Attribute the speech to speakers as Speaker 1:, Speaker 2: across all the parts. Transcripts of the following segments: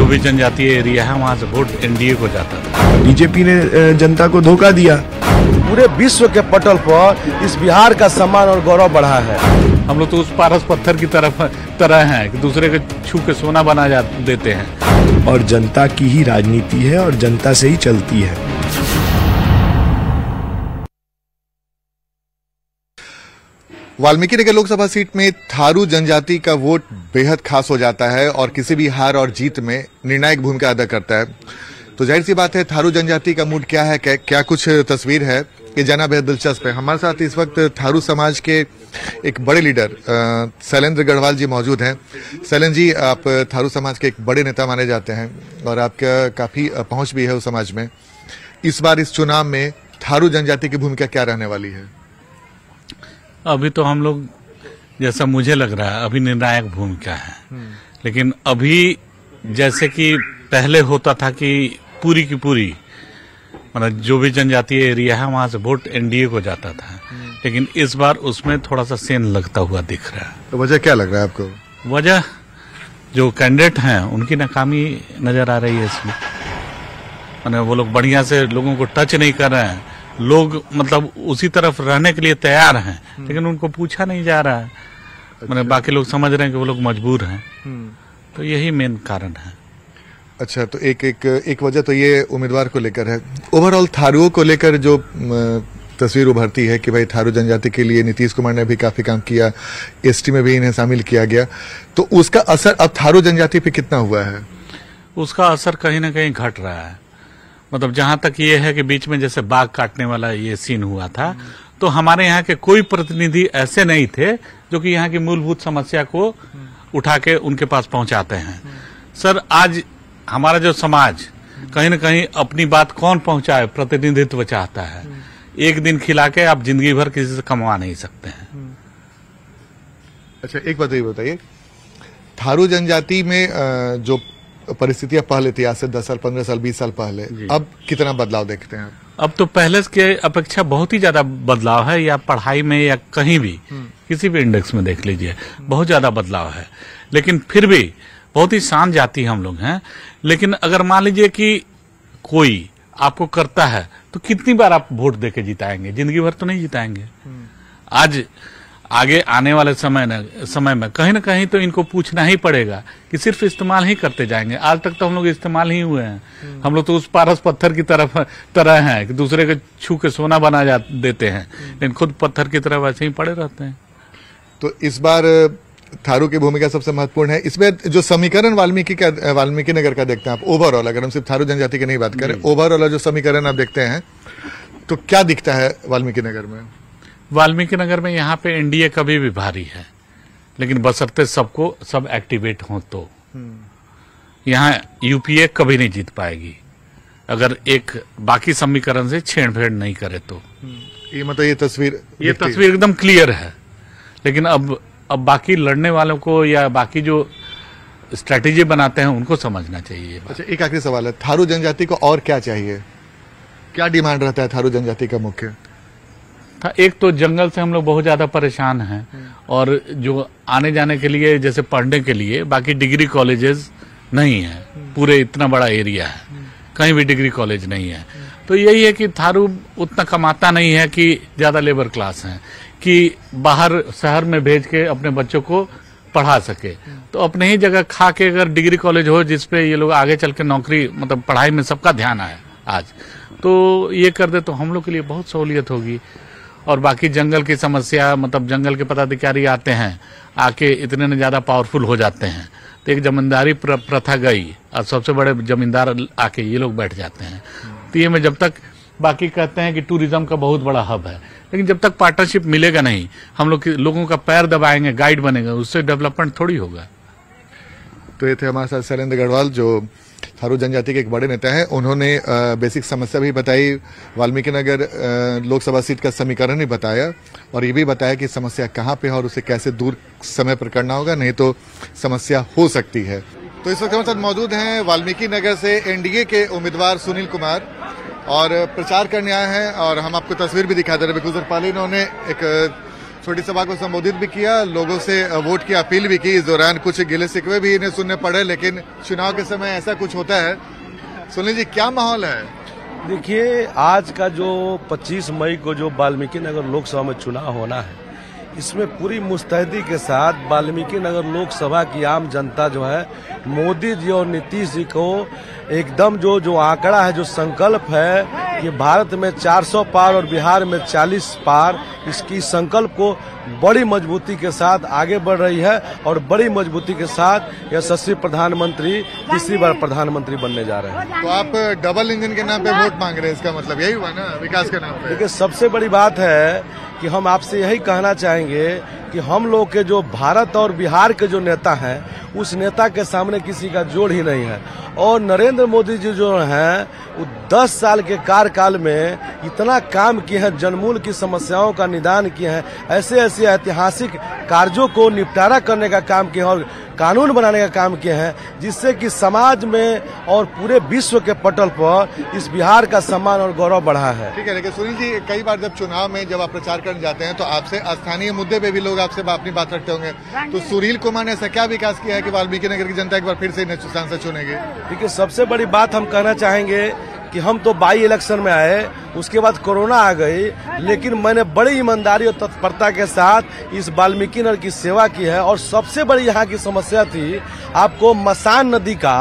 Speaker 1: जो भी जनजातीय एरिया है वहाँ से वोट एनडीए को जाता था।
Speaker 2: बीजेपी ने जनता को धोखा दिया।
Speaker 3: पूरे विश्व के पटल पर इस बिहार का सम्मान और गौरव बढ़ा है।
Speaker 1: हम लोग तो उस पारस पत्थर की तरह हैं कि दूसरे को छू के सोना बना देते हैं।
Speaker 2: और जनता की ही राजनीति है और जनता से ही चलती है।
Speaker 4: वाल्मीकि नगर लोकसभा सीट में थारू जनजाति का वोट बेहद खास हो जाता है और किसी भी हार और जीत में निर्णायक भूमिका अदा करता है। तो जाहिर सी बात है थारू जनजाति का मूड क्या है, क्या कुछ तस्वीर है, ये जानना बेहद दिलचस्प है। हमारे साथ इस वक्त थारू समाज के एक बड़े लीडर शैलेंद्र गढ़वाल जी मौजूद हैं। शैलेंद्र जी, आप थारू समाज के एक बड़े नेता माने जाते हैं और आपका काफी पहुंच भी है उस समाज में। इस बार इस चुनाव में थारू जनजाति की भूमिका क्या रहने वाली है?
Speaker 1: अभी तो हम लोग, जैसा मुझे लग रहा है, अभी निर्णायक भूमिका है। लेकिन अभी जैसे कि पहले होता था कि पूरी की पूरी मतलब जो भी जनजातीय एरिया है वहां से वोट एनडीए को जाता था, लेकिन इस बार उसमें थोड़ा सा सेन लगता हुआ दिख रहा है।
Speaker 4: तो वजह क्या लग रहा है आपको?
Speaker 1: वजह जो कैंडिडेट हैं उनकी नाकामी नजर आ रही है इसमें। मतलब वो लोग बढ़िया से लोगों को टच नहीं कर रहे हैं। लोग मतलब उसी तरफ रहने के लिए तैयार हैं, लेकिन उनको पूछा नहीं जा रहा है। मतलब बाकी लोग समझ रहे हैं कि वो लोग मजबूर हैं। तो यही मेन कारण है।
Speaker 4: अच्छा, तो एक वजह तो ये उम्मीदवार को लेकर है। ओवरऑल थारुओं को लेकर जो तस्वीर उभरती है कि भाई थारू जनजाति के लिए नीतीश कुमार ने भी काफी काम किया, एसटी में भी इन्हें शामिल किया गया, तो उसका असर अब थारू जनजाति पे कितना हुआ है?
Speaker 1: उसका असर कहीं ना कहीं घट रहा है। मतलब जहां तक ये है कि बीच में जैसे बाघ काटने वाला ये सीन हुआ था, तो हमारे यहाँ के कोई प्रतिनिधि ऐसे नहीं थे जो कि यहाँ की मूलभूत समस्या को उठा के उनके पास पहुंचाते हैं। सर, आज हमारा जो समाज कहीं ना कहीं अपनी बात कौन पहुंचाए प्रतिनिधित्व चाहता है। एक दिन खिला के आप जिंदगी भर किसी से कमा नहीं सकते हैं।
Speaker 4: अच्छा, एक बात ये बताइए, थारू जनजाति में जो परिस्थितियां पहले थी, आज से 10 साल, 15 साल, 20 साल पहले, अब कितना बदलाव देखते हैं आप?
Speaker 1: अब तो पहले के अपेक्षा बहुत ही ज्यादा बदलाव है। या पढ़ाई में या कहीं भी किसी भी इंडेक्स में देख लीजिए, बहुत ज्यादा बदलाव है। लेकिन फिर भी बहुत ही शांत जाति हम लोग हैं। लेकिन अगर मान लीजिए कि कोई आपको करता है तो कितनी बार आप वोट देके जिताएंगे? जिंदगी भर तो नहीं जिताएंगे। आज आगे आने वाले समय में कहीं ना कहीं तो इनको पूछना ही पड़ेगा कि सिर्फ इस्तेमाल ही करते जाएंगे। आज तक तो हम लोग इस्तेमाल ही हुए हैं। हम लोग तो उस पारस पत्थर की तरह हैं कि दूसरे को छू के सोना बना देते हैं, लेकिन खुद पत्थर की तरह वैसे ही पड़े रहते हैं।
Speaker 4: तो इस बार थारू की भूमिका सबसे महत्वपूर्ण है। इसमें जो समीकरण वाल्मीकि नगर का देखते हैं आप, ओवरऑल, अगर हम सिर्फ थारू जनजाति की नहीं बात करें, ओवरऑल जो समीकरण आप देखते हैं, तो क्या दिखता है वाल्मीकि नगर में?
Speaker 1: वाल्मीकि नगर में यहाँ पे एनडीए कभी भी भारी है, लेकिन बशर्ते सब एक्टिवेट हों तो यहाँ यूपीए कभी नहीं जीत पाएगी अगर एक बाकी समीकरण से छेड़छाड़ नहीं करे तो।
Speaker 4: ये मतलब ये तस्वीर
Speaker 1: एकदम क्लियर है। लेकिन अब बाकी लड़ने वालों को या बाकी जो स्ट्रेटेजी बनाते हैं उनको समझना चाहिए।
Speaker 4: अच्छा, एक आखिरी सवाल है, थारू जनजाति को और क्या चाहिए? क्या डिमांड रहता है थारू जनजाति का मुख्य?
Speaker 1: एक तो जंगल से हम लोग बहुत ज्यादा परेशान हैं, और जो आने जाने के लिए, जैसे पढ़ने के लिए, बाकी डिग्री कॉलेजेस नहीं है। पूरे इतना बड़ा एरिया है, कहीं भी डिग्री कॉलेज नहीं है। तो यही है कि थारू उतना कमाता नहीं है कि ज्यादा लेबर क्लास है कि बाहर शहर में भेज के अपने बच्चों को पढ़ा सके। तो अपने ही जगह खा के अगर डिग्री कॉलेज हो जिसपे ये लोग आगे चल के नौकरी, मतलब पढ़ाई में सबका ध्यान आए आज, तो ये कर दे तो हम लोग के लिए बहुत सहूलियत होगी। और बाकी जंगल की समस्या, मतलब जंगल के पदाधिकारी आते हैं, आके इतने ज्यादा पावरफुल हो जाते हैं, तो एक जमींदारी प्रथा गई और सबसे बड़े जमींदार आके ये लोग बैठ जाते हैं। तो ये में जब तक, बाकी कहते हैं कि टूरिज्म का बहुत बड़ा हब है, लेकिन जब तक पार्टनरशिप मिलेगा नहीं, हम लोगों का पैर दबाएंगे, गाइड बनेगा, उससे डेवलपमेंट थोड़ी होगा।
Speaker 4: तो ये थे हमारे साथ शैलेंद्र गढ़वाल, जो थारू जनजाति के एक बड़े नेता हैं। उन्होंने बेसिक समस्या भी बताई, वाल्मीकि नगर लोकसभा सीट का समीकरण भी बताया, और ये भी बताया कि समस्या कहाँ पे है और उसे कैसे दूर समय पर करना होगा, नहीं तो समस्या हो सकती है। तो इस वक्त हमारे साथ मौजूद हैं वाल्मीकि नगर से एनडीए के उम्मीदवार सुनील कुमार, और प्रचार करने आए हैं। और हम आपको तस्वीर भी दिखा दे रहे हैं, बिकॉज इन्होंने एक छोटी सभा को संबोधित भी किया, लोगों से वोट की अपील भी की। इस दौरान कुछ गिले शिकवे भी इन्हें सुनने पड़े, लेकिन चुनाव के समय ऐसा कुछ होता है। सुनील जी, क्या माहौल है?
Speaker 3: देखिए, आज का जो 25 मई को जो वाल्मीकि नगर लोकसभा में चुनाव होना है, इसमें पूरी मुस्तैदी के साथ वाल्मीकि नगर लोकसभा की आम जनता जो है मोदी जी और नीतीश जी को एकदम जो आंकड़ा है, जो संकल्प है कि भारत में 400 पार और बिहार में 40 पार, इसकी संकल्प को बड़ी मजबूती के साथ आगे बढ़ रही है और बड़ी मजबूती के साथ यशस्वी प्रधानमंत्री तीसरी बार प्रधानमंत्री बनने जा रहे हैं।
Speaker 4: तो आप डबल इंजन के नाम पे वोट मांग रहे हैं, इसका मतलब यही हुआ ना, विकास के नाम पे?
Speaker 3: देखिए, सबसे बड़ी बात है कि हम आपसे यही कहना चाहेंगे कि हम लोग के जो भारत और बिहार के जो नेता हैं, उस नेता के सामने किसी का जोड़ ही नहीं है। और नरेंद्र मोदी जी जो हैं, वो 10 साल के कार्यकाल में इतना काम किए हैं, जनमूल की समस्याओं का निदान किए हैं, ऐसे ऐसे ऐतिहासिक कार्यों को निपटारा करने का काम किए हैं और कानून बनाने का काम किए हैं, जिससे कि समाज में और पूरे विश्व के पटल पर इस बिहार का सम्मान और गौरव बढ़ा है।
Speaker 4: ठीक है, लेकिन सुनील जी, कई बार जब चुनाव में जब आप प्रचार करने जाते हैं तो आपसे स्थानीय मुद्दे पे भी लोग आपसे अपनी बात रखते होंगे। तो सुनील कुमार ने ऐसा क्या विकास किया है कि वाल्मीकि नगर की जनता एक बार फिर से सांसद चुनेगी?
Speaker 3: देखिए, सबसे बड़ी बात हम कहना चाहेंगे कि हम तो बाई इलेक्शन में आए, उसके बाद कोरोना आ गई, लेकिन मैंने बड़ी ईमानदारी और तत्परता के साथ इस वाल्मीकि नगर की सेवा की है। और सबसे बड़ी यहाँ की समस्या थी, आपको मसान नदी का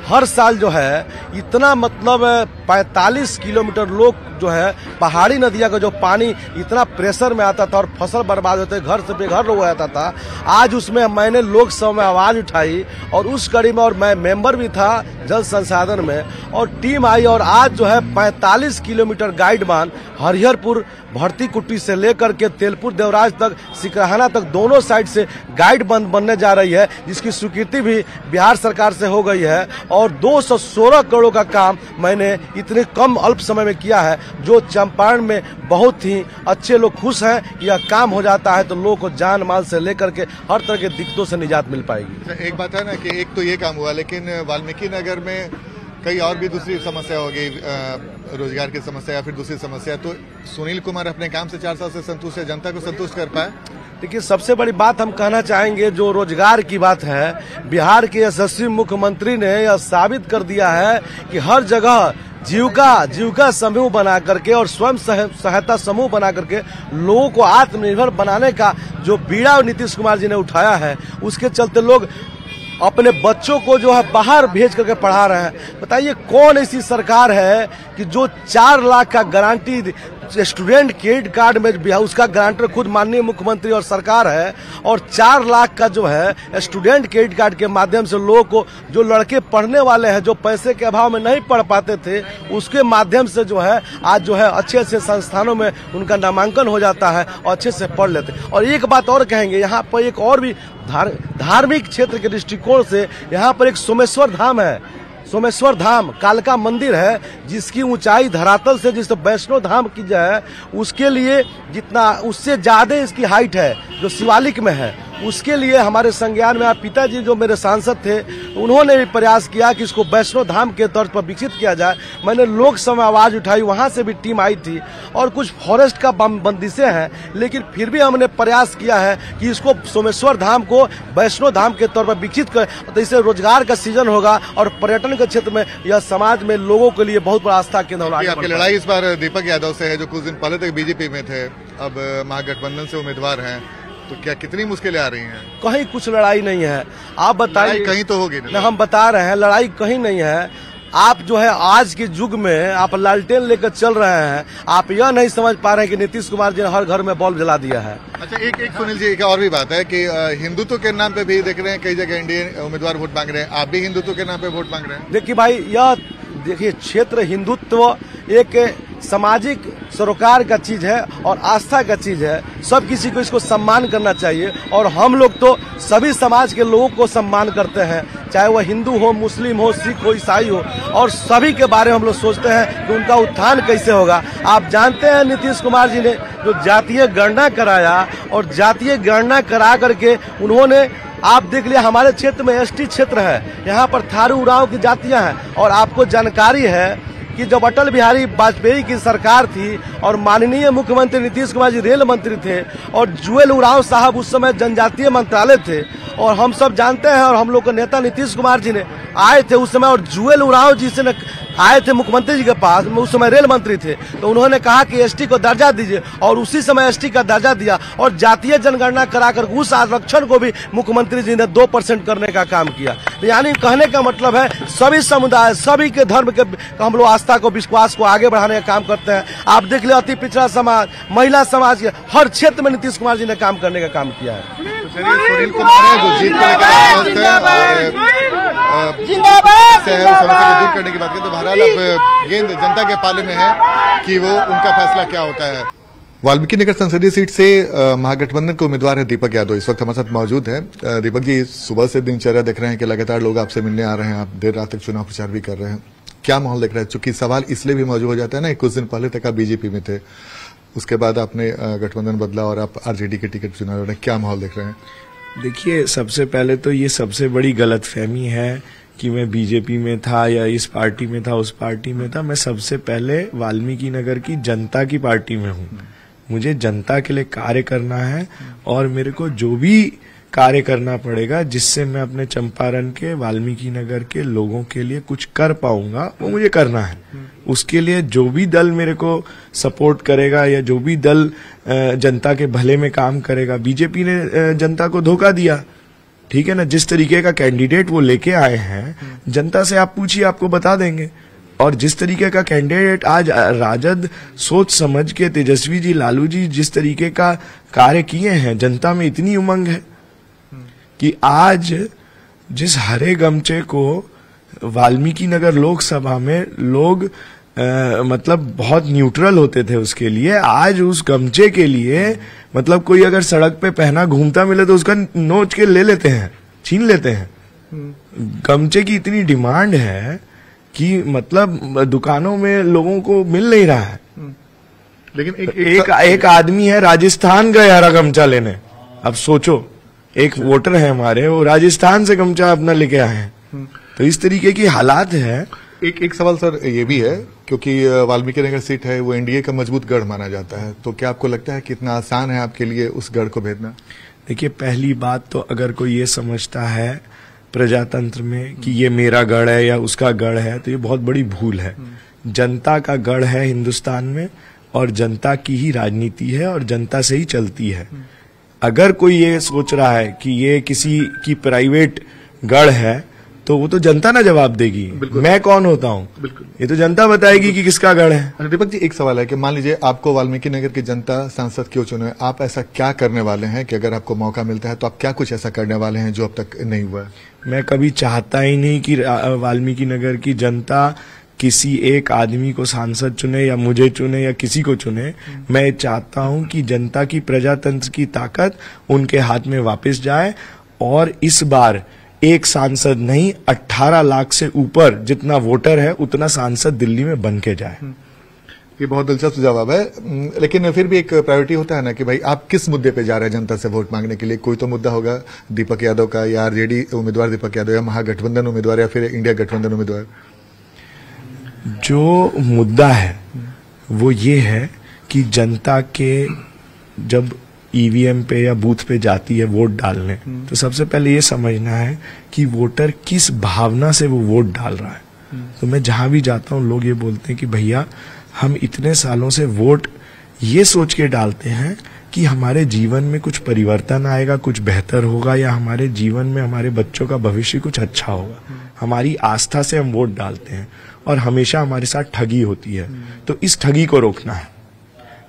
Speaker 3: हर साल जो है इतना मतलब 45 किलोमीटर लोग जो है पहाड़ी नदियां का जो पानी इतना प्रेशर में आता था और फसल बर्बाद होते, घर से बेघर लोग हो जाता था। आज उसमें मैंने लोकसभा में आवाज उठाई और उस कड़ी में, और मैं मेंबर भी था जल संसाधन में, और टीम आई और आज जो है 45 किलोमीटर गाइड बांध हरिहरपुर भर्ती कुट्टी से लेकर के तेलपुर देवराज तक, सिकरहाना तक, दोनों साइड से गाइड बांध बनने जा रही है, जिसकी स्वीकृति भी बिहार सरकार से हो गई है। और 216 करोड़ का काम मैंने इतने कम अल्प समय में किया है, जो चंपारण में बहुत ही अच्छे लोग खुश हैं कि यह काम हो जाता है तो लोगों को जान माल से लेकर के हर तरह के दिक्कतों से निजात मिल पाएगी।
Speaker 4: एक बात है ना कि एक तो ये काम हुआ, लेकिन वाल्मीकि नगर में कई और भी दूसरी समस्या हो गई, रोजगार की समस्या या फिर दूसरी समस्या। तो सुनील कुमार अपने काम से 4 साल से संतुष्ट है, जनता को संतुष्ट कर पाए?
Speaker 3: देखिए, सबसे बड़ी बात हम कहना चाहेंगे, जो रोजगार की बात है, बिहार के यशस्वी मुख्यमंत्री ने यह साबित कर दिया है कि हर जगह जीविका समूह बना करके और स्वयं सहायता समूह बना करके लोगों को आत्मनिर्भर बनाने का जो बीड़ा नीतीश कुमार जी ने उठाया है, उसके चलते लोग अपने बच्चों को जो है बाहर भेज करके पढ़ा रहे हैं। बताइए, कौन ऐसी सरकार है कि जो 4 लाख का गारंटी स्टूडेंट क्रेडिट कार्ड में, उसका गारंटर खुद माननीय मुख्यमंत्री और सरकार है, और 4 लाख का जो है स्टूडेंट क्रेडिट कार्ड के माध्यम से लोगों को, जो लड़के पढ़ने वाले हैं, जो पैसे के अभाव में नहीं पढ़ पाते थे, उसके माध्यम से जो है आज जो है अच्छे अच्छे संस्थानों में उनका नामांकन हो जाता है और अच्छे से पढ़ लेते। और एक बात और कहेंगे, यहाँ पर एक और भी धार्मिक क्षेत्र के दृष्टिकोण से यहाँ पर एक सोमेश्वर धाम है, सोमेश्वर धाम कालका मंदिर है, जिसकी ऊंचाई धरातल से जिस वैष्णो धाम की जो है उसके लिए जितना, उससे ज्यादा इसकी हाइट है जो शिवालिक में है। उसके लिए हमारे संज्ञान में पिताजी जो मेरे सांसद थे, उन्होंने भी प्रयास किया कि इसको वैष्णो धाम के तर्ज पर विकसित किया जाए। मैंने लोकसभा में आवाज उठाई, वहां से भी टीम आई थी, और कुछ फॉरेस्ट का बंदिशें हैं, लेकिन फिर भी हमने प्रयास किया है कि इसको सोमेश्वर धाम को वैष्णो धाम के तौर पर विकसित करें। तो इससे रोजगार का सृजन होगा और पर्यटन के क्षेत्र में यह समाज में लोगों के लिए बहुत बड़ा आस्था केंद्र होगा।
Speaker 4: आपकी लड़ाई इस बार दीपक यादव से है, जो कुछ दिन पहले तक बीजेपी में थे, अब महागठबंधन से उम्मीदवार हैं। तो क्या कितनी मुश्किलें आ रही हैं?
Speaker 3: कहीं कुछ लड़ाई नहीं है, आप बताइए।
Speaker 4: कहीं तो होगी ना?
Speaker 3: हम बता रहे हैं, लड़ाई कहीं नहीं है। आप जो है आज के युग में आप लालटेन लेकर चल रहे हैं, आप यह नहीं समझ पा रहे हैं कि नीतीश कुमार जी ने हर घर में बल्ब जला दिया है।
Speaker 4: अच्छा, एक सुनील जी, एक और भी बात है कि हिंदुत्व के नाम पे भी देख रहे हैं कई जगह इंडियन उम्मीदवार वोट मांग रहे हैं, आप भी हिंदुत्व के नाम पे वोट मांग रहे हैं?
Speaker 3: देखिए भाई, यह देखिए क्षेत्र हिंदुत्व एक सामाजिक सरोकार का चीज है और आस्था का चीज है। सब किसी को इसको सम्मान करना चाहिए, और हम लोग तो सभी समाज के लोगों को सम्मान करते हैं, चाहे वह हिंदू हो, मुस्लिम हो, सिख हो, ईसाई हो, और सभी के बारे में हम लोग सोचते हैं कि उनका उत्थान कैसे होगा। आप जानते हैं नीतीश कुमार जी ने जो जातीय गणना कराया, और जातीय गणना करा करके उन्होंने, आप देख लिया हमारे क्षेत्र में एसटी क्षेत्र है, यहाँ पर थारू उरांव की जातियां हैं, और आपको जानकारी है कि जब अटल बिहारी वाजपेयी की सरकार थी और माननीय मुख्यमंत्री नीतीश कुमार जी रेल मंत्री थे और जुएल उरांव साहब उस समय जनजातीय मंत्रालय थे, और हम सब जानते हैं, और हम लोग के नेता नीतीश कुमार जी ने आए थे उस समय, और जुएल उरांव जी से आए थे मुख्यमंत्री जी के पास, उस समय रेल मंत्री थे, तो उन्होंने कहा कि एसटी को दर्जा दीजिए, और उसी समय एसटी का दर्जा दिया और जातीय जनगणना कराकर उस आरक्षण को भी मुख्यमंत्री जी ने 2% करने का काम किया। यानी कहने का मतलब है सभी समुदाय, सभी के धर्म के हम लोग आस्था को, विश्वास को आगे बढ़ाने का काम करते हैं। आप देख ले, अति पिछड़ा समाज, महिला समाज के हर क्षेत्र में नीतीश कुमार जी ने काम करने का काम किया है।
Speaker 4: सुनील कुमार है जो जीत को लेकर दूर करने की बात करें तो बहरहाल अब गेंद जनता के पाले में है कि वो उनका फैसला क्या होता है। वाल्मीकि नगर संसदीय सीट से महागठबंधन के उम्मीदवार है दीपक यादव, इस वक्त हमारे साथ मौजूद है। दीपक जी, सुबह से दिनचर्या देख रहे हैं कि लगातार लोग आपसे मिलने आ रहे हैं, आप देर रात तक चुनाव प्रचार भी कर रहे हैं, क्या माहौल देख रहे हैं? चूंकि सवाल इसलिए भी मौजूद हो जाता है ना, कुछ दिन पहले तक आप बीजेपी में थे, उसके बाद आपने गठबंधन बदला और आप आरजेडी के टिकट चुना रहे हैं, क्या माहौल देख रहे हैं?
Speaker 2: देखिए, सबसे पहले तो ये सबसे बड़ी गलतफहमी है कि मैं बीजेपी में था या इस पार्टी में था, उस पार्टी में था। मैं सबसे पहले वाल्मीकि नगर की जनता की पार्टी में हूँ। मुझे जनता के लिए कार्य करना है और मेरे को जो भी कार्य करना पड़ेगा जिससे मैं अपने चंपारण के, वाल्मीकि नगर के लोगों के लिए कुछ कर पाऊंगा, वो मुझे करना है। उसके लिए जो भी दल मेरे को सपोर्ट करेगा या जो भी दल जनता के भले में काम करेगा, बीजेपी ने जनता को धोखा दिया, ठीक है ना। जिस तरीके का कैंडिडेट वो लेके आए हैं, जनता से आप पूछिए, आपको बता देंगे। और जिस तरीके का कैंडिडेट आज राजद सोच समझ के, तेजस्वी जी, लालू जी जिस तरीके का कार्य किए हैं, जनता में इतनी उमंग है कि आज जिस हरे गमछे को वाल्मीकि नगर लोकसभा में लोग मतलब बहुत न्यूट्रल होते थे उसके लिए, आज उस गमछे के लिए मतलब कोई अगर सड़क पे पहना घूमता मिले तो उसका नोच के ले लेते हैं, छीन लेते हैं। गमछे की इतनी डिमांड है कि मतलब दुकानों में लोगों को मिल नहीं रहा है। लेकिन एक आदमी है राजस्थान गए हरा गमछा लेने। अब सोचो, एक वोटर है हमारे, वो राजस्थान से गमछा अपना लेके आए हैं। तो इस तरीके की हालात है।
Speaker 4: एक सवाल सर ये भी है, क्योंकि वाल्मीकि नगर सीट है वो एनडीए का मजबूत गढ़ माना जाता है, तो क्या आपको लगता है कि इतना आसान है आपके लिए उस गढ़ को भेदना?
Speaker 2: देखिए, पहली बात तो अगर कोई ये समझता है प्रजातंत्र में कि ये मेरा गढ़ है या उसका गढ़ है, तो ये बहुत बड़ी भूल है। जनता का गढ़ है हिंदुस्तान में, और जनता की ही राजनीति है और जनता से ही चलती है। अगर कोई ये सोच रहा है कि ये किसी की प्राइवेट गढ़ है, तो वो तो जनता ना जवाब देगी। मैं कौन होता हूँ, ये तो जनता बताएगी कि किसका गढ़ है।
Speaker 4: दीपक जी, एक सवाल है कि मान लीजिए आपको वाल्मीकि नगर की जनता सांसद क्यों चुने, आप ऐसा क्या करने वाले हैं कि अगर आपको मौका मिलता है तो आप क्या कुछ ऐसा करने वाले हैं जो अब तक नहीं हुआ है?
Speaker 2: मैं कभी चाहता ही नहीं कि वाल्मीकि नगर की जनता किसी एक आदमी को सांसद चुने या मुझे चुने या किसी को चुने। मैं चाहता हूं कि जनता की, प्रजातंत्र की ताकत उनके हाथ में वापस जाए, और इस बार एक सांसद नहीं, 18 लाख से ऊपर जितना वोटर है उतना सांसद दिल्ली में बन के जाए।
Speaker 4: ये बहुत दिलचस्प जवाब है, लेकिन फिर भी एक प्रायोरिटी होता है ना कि भाई आप किस मुद्दे पे जा रहे हैं जनता से वोट मांगने के लिए। कोई तो मुद्दा होगा दीपक यादव का, या आरजेडी उम्मीदवार दीपक यादव, या महागठबंधन उम्मीदवार, या फिर इंडिया गठबंधन उम्मीदवार।
Speaker 2: जो मुद्दा है वो ये है कि जनता के जब ईवीएम पे या बूथ पे जाती है वोट डालने, तो सबसे पहले ये समझना है कि वोटर किस भावना से वो वोट डाल रहा है। तो मैं जहां भी जाता हूं लोग ये बोलते हैं कि भैया हम इतने सालों से वोट ये सोच के डालते हैं कि हमारे जीवन में कुछ परिवर्तन आएगा, कुछ बेहतर होगा, या हमारे जीवन में हमारे बच्चों का भविष्य कुछ अच्छा होगा। हमारी आस्था से हम वोट डालते हैं और हमेशा हमारे साथ ठगी होती है। तो इस ठगी को रोकना है।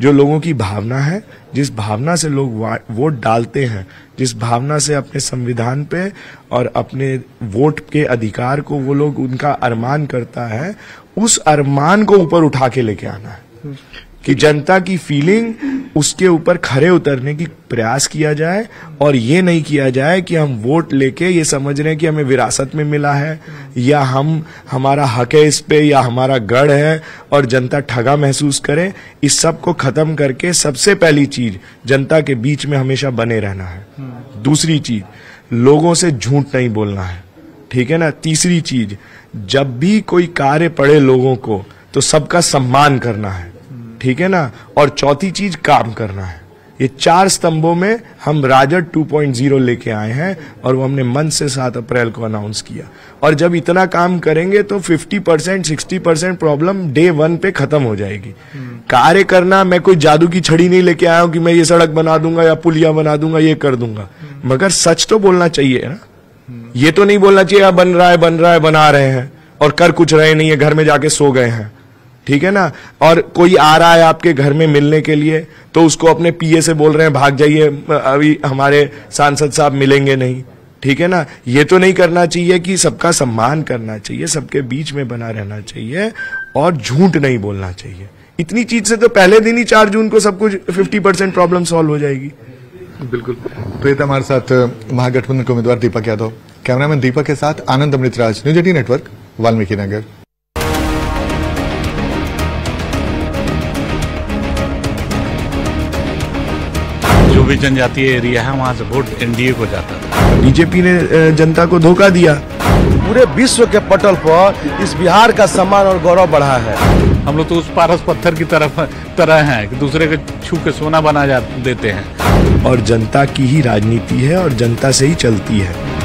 Speaker 2: जो लोगों की भावना है, जिस भावना से लोग वोट डालते हैं, जिस भावना से अपने संविधान पे और अपने वोट के अधिकार को वो लोग, उनका अरमान करता है, उस अरमान को ऊपर उठा के लेके आना है कि जनता की फीलिंग, उसके ऊपर खरे उतरने की प्रयास किया जाए। और ये नहीं किया जाए कि हम वोट लेके ये समझ रहे हैं कि हमें विरासत में मिला है या हमारा हक है इस पे या हमारा गढ़ है, और जनता ठगा महसूस करे। इस सब को खत्म करके सबसे पहली चीज, जनता के बीच में हमेशा बने रहना है। दूसरी चीज, लोगों से झूठ नहीं बोलना है, ठीक है ना। तीसरी चीज, जब भी कोई कार्य पड़े लोगों को, तो सबका सम्मान करना है, ठीक है ना, और चौथी चीज काम करना है। ये 4 स्तंभों में हम राजद 2.0 लेके आए हैं और वो हमने मंच से 7 अप्रैल को अनाउंस किया। और जब इतना काम करेंगे तो 50% 60% प्रॉब्लम डे 1 पे खत्म हो जाएगी। कार्य करना, मैं कोई जादू की छड़ी नहीं लेके आया हूं कि मैं ये सड़क बना दूंगा या पुलिया बना दूंगा, ये कर दूंगा, मगर सच तो बोलना चाहिए ना। ये तो नहीं बोलना चाहिए बन रहा है बना रहे हैं और कर कुछ रहे नहीं है, घर में जाके सो गए हैं, ठीक है ना। और कोई आ रहा है आपके घर में मिलने के लिए तो उसको अपने पीए से बोल रहे हैं भाग जाइए, अभी हमारे सांसद साहब मिलेंगे नहीं, ठीक है ना। ये तो नहीं करना चाहिए कि सबका सम्मान करना चाहिए, सबके बीच में बना रहना चाहिए और झूठ नहीं बोलना चाहिए। इतनी चीज से तो पहले दिन ही 4 जून को सब कुछ 50% प्रॉब्लम सॉल्व हो जाएगी।
Speaker 4: बिल्कुल। तो ये था हमारे साथ महागठबंधन के उम्मीदवार दीपक यादव। कैमरामैन दीपक के साथ आनंद अमृतराज, न्यूज 18 नेटवर्क, वाल्मीकि नगर।
Speaker 1: जो भी जनजातीय एरिया है वहां से वोट एनडीए को जाता था।
Speaker 2: बीजेपी ने जनता को धोखा दिया।
Speaker 3: पूरे विश्व के पटल पर इस बिहार का सम्मान और गौरव बढ़ा है।
Speaker 1: हम लोग तो उस पारस पत्थर की तरह हैं कि दूसरे को छू के सोना बना देते हैं।
Speaker 2: और जनता की ही राजनीति है और जनता से ही चलती है।